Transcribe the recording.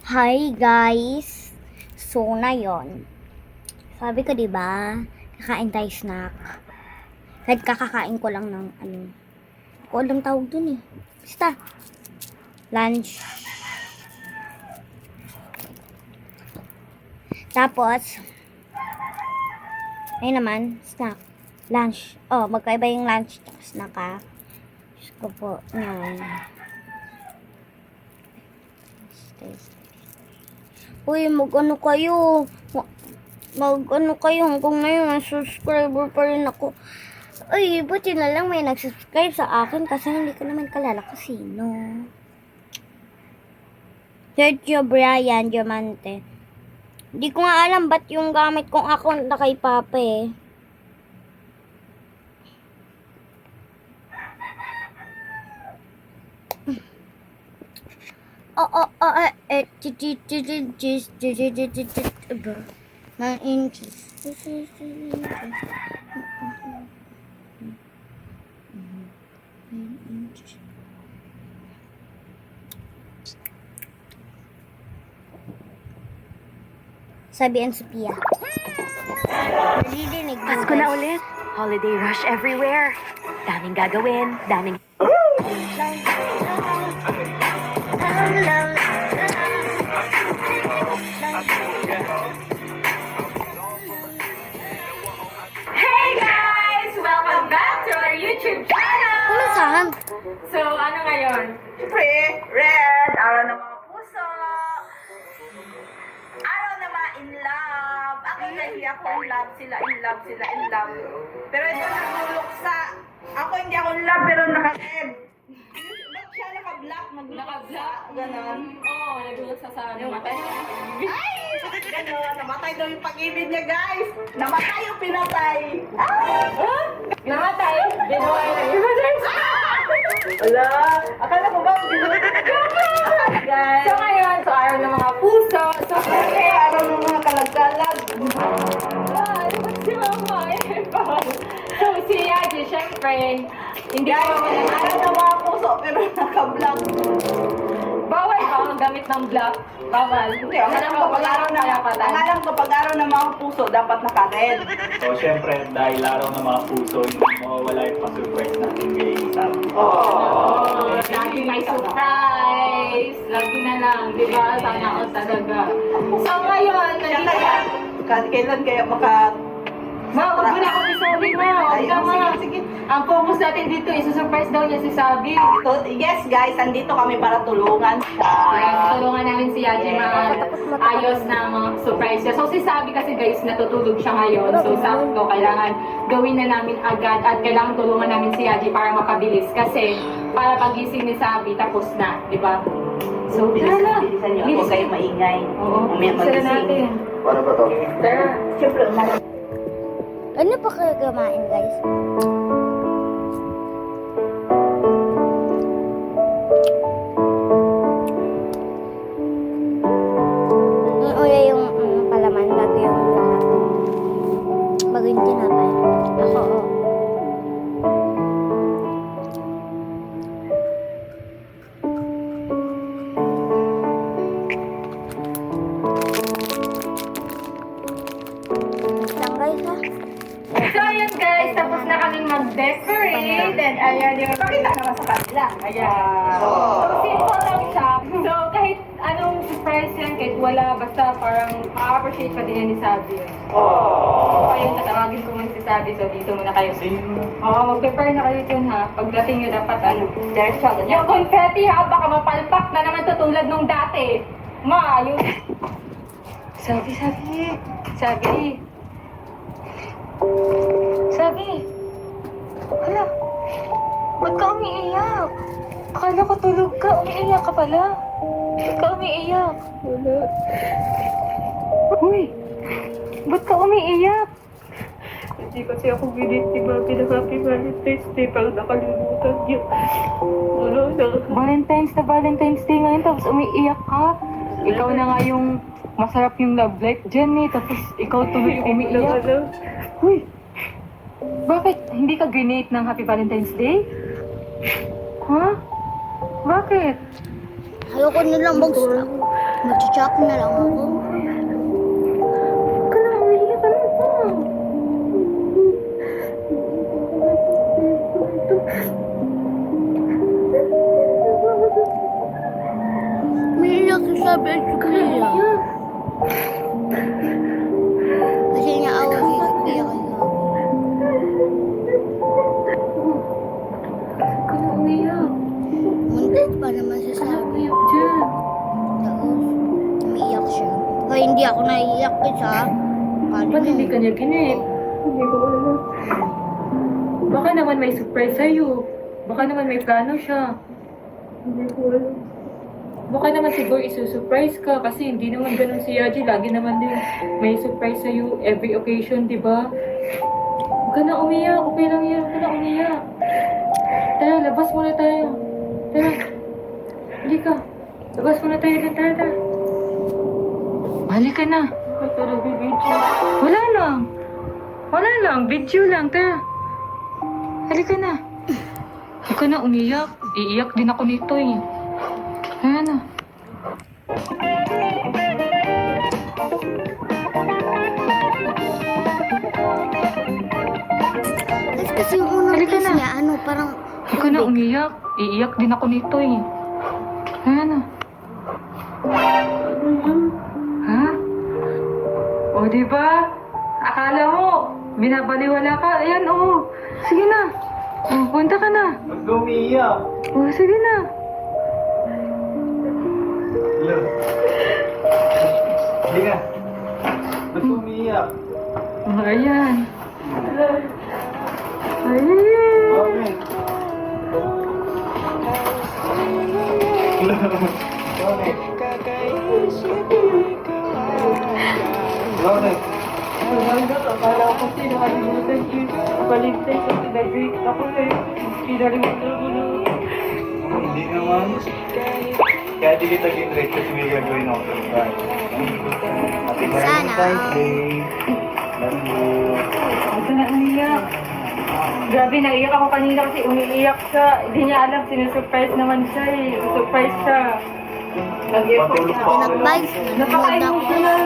Hi guys! So na yon. Sabi ko 'di ba, kakain tayo snack. Kahit kakakain ko lang ng ko alam tawag dun eh. Basta lunch. Tapos ayun naman, snack. Lunch. Oh, magkaiba yung lunch at snack ha. Diyos ko po. Yan. Uy, mag-ano kayo? Mag-ano kayo hanggang ngayon, ang subscriber pa rin ako. Ay, buti na lang may nag-subscribe sa akin kasi hindi ko naman kalala kung sino. Sergio Brian Diamante. Hindi ko nga alam ba't yung gamit kong account na kay Papa eh. Eh, 9 inches. Sabihan Sophia. Nadidinig mo. Pasko na ulit. Holiday rush everywhere. Daming gagawin, daming... Hey guys! Welcome back to our YouTube channel! Ano saan? So, ano ngayon? Siyempre, red, araw ng mga puso. Araw na mga in love. Ako hindi ako in love, sila in love, sila in love. Pero ito nagluluksa. Ako hindi ako in love, pero naka-red. Ba't siya naka-black? Naka-black? Ganon. Oo, nagulot sa namatay. Ay! Ganon. Namatay daw yung pag-ibig niya, guys. Namatay yung pinatay. Ah! Namatay? Binuhay na yun. Wala. Akala ko ba? Guys. So ngayon, so araw ng mga puso. So, Okay, araw ng mga kalagkalag. So, si Yaji, syempre, hindi Guys, ko naman araw ng mga puso, pero naka-black. bawal ba ang gamit ng black? Bawal. Hindi, ang alam ko pag araw ng ang alam ko pag araw ng mga puso, dapat naka-red. So, syempre, dahil araw ng mga puso, hindi mawawala yung pa-surprise natin kay Sabi. Oh, lagi may surprise. Lagi na lang, di ba? Sana ako talaga. So ngayon, Siya nandito kaya, kailan kaya Ma, huwag mo na akong isabi na. Huwag ka nga. Sige. Ang focus natin dito, isusurprise daw niya si Sabi. Yes guys, andito kami para tulungan siya. Kaya tulungan namin si Yaji ayos na mga surprise niya. So si Sabi kasi guys, natutulog siya ngayon. So sakto, kailangan gawin na namin agad at kailangan tulungan namin si Yaji para makabilis. Kasi para pagising ni Sabi, tapos na, di ba? So, tara na. Bilisan niyo, huwag kayo maingay. Oo, Mamaya bilisan na magising. natin. Paano ba to? Tara. Siyempre, Ano pa kayo gamain guys? Uya yung palaman bago yung lahat. Bago yung tinapay. Ako, oh. Wait lang guys ha. So ayun guys, tapos na kaming mag-decorate. And ayan yung... pakita naman sa kanila. Ayan. So simple lang siya. So kahit anong surprise yan, kahit wala, basta parang ma-appreciate pa din yan ni Sabi. So ayun, tatawagin ko muna si Sabi. So dito muna kayo. Oo, mag-prepare na kayo dyan ha. Pagdating nyo dapat ano. Diretso, ganyan. Yung confetti ha, baka mapalpak na naman to tulad nung dati. Ma, yung... Sabi. Hala, ba't ka umiiyak? Akala ko tulog ka, umiiyak ka pala. Ba't ka umiiyak? Wala. Uy, ba't ka umiiyak? Hindi kasi ako binit ni Bobby na Happy Valentine's Day, pero nakalimutan niya. Wala na. Valentine's Day ngayon, tapos umiiyak ka. Ikaw na nga yung masarap yung love life dyan eh, tapos ikaw tuloy umiiyak. Uy, bakit hindi ka grenade ng Happy Valentine's Day? Ha? Bakit? Ayoko nilang mag-snack. Mag-check na lang ako. Huwag ka na umiiyak. Ano ba? Umiiyak si Sabi at Sophia. Kasi naawa si Sophia kay Sabi. Huwag ka na umiiyak. Muntit pa naman si Huwag ka na Sabi. umiiyak dyan. Tapos, umiiyak siya. Kaya hindi ako naiiyak isa. Ba't hindi ka niya ginit? Hindi ko alam. Baka naman may surprise sa'yo. Baka naman may plano siya. Hindi ko alam. Baka naman siguro isusurprise ka kasi hindi naman ganun si Yaji. Lagi naman din may surprise sa'yo every occasion, di ba? Huwag ka na umiyak. Okay lang yan. Huwag ka na umiyak. Tara, labas muna tayo. Tara. Hindi ka. Labas muna tayo dun. Tara, tara. Halika na. Wala lang. Wala lang. Video lang. Tara. Halika na. Huwag ka na umiyak. Iiyak din ako nito eh. Ayan na. Kasi yung unang Halika kiss na. niya, ano, parang... Huwag ka na umiyak. Iiyak din ako nito eh. Ayan na. Ha? O diba? Akala mo, binabaliwala ka. Ayan o. Sige na. O, punta ka na. Ba't ka umiiyak? O, sige na. Hello? Hindi ka. Ba't ka umiiyak? O, ayan. Ay. Bakit? Bakit? Bakit? Akala ko kasi nakalimutan ko. Valentine sa celebrate ako eh. Pinalimutan ko na. Hindi naman. Kaya di kita ginrate kasi may gagawin ako surprise. Happy Valentine's Day. Love you. Huwag ka na umiyak. Grabe, naiyak ako kanina kasi umiiyak siya. Hindi niya alam, sinusurprise naman siya eh. Surprise siya. Nag-effort Patulog siya. pa ako. Nag-vibes na. Napaka-emotional.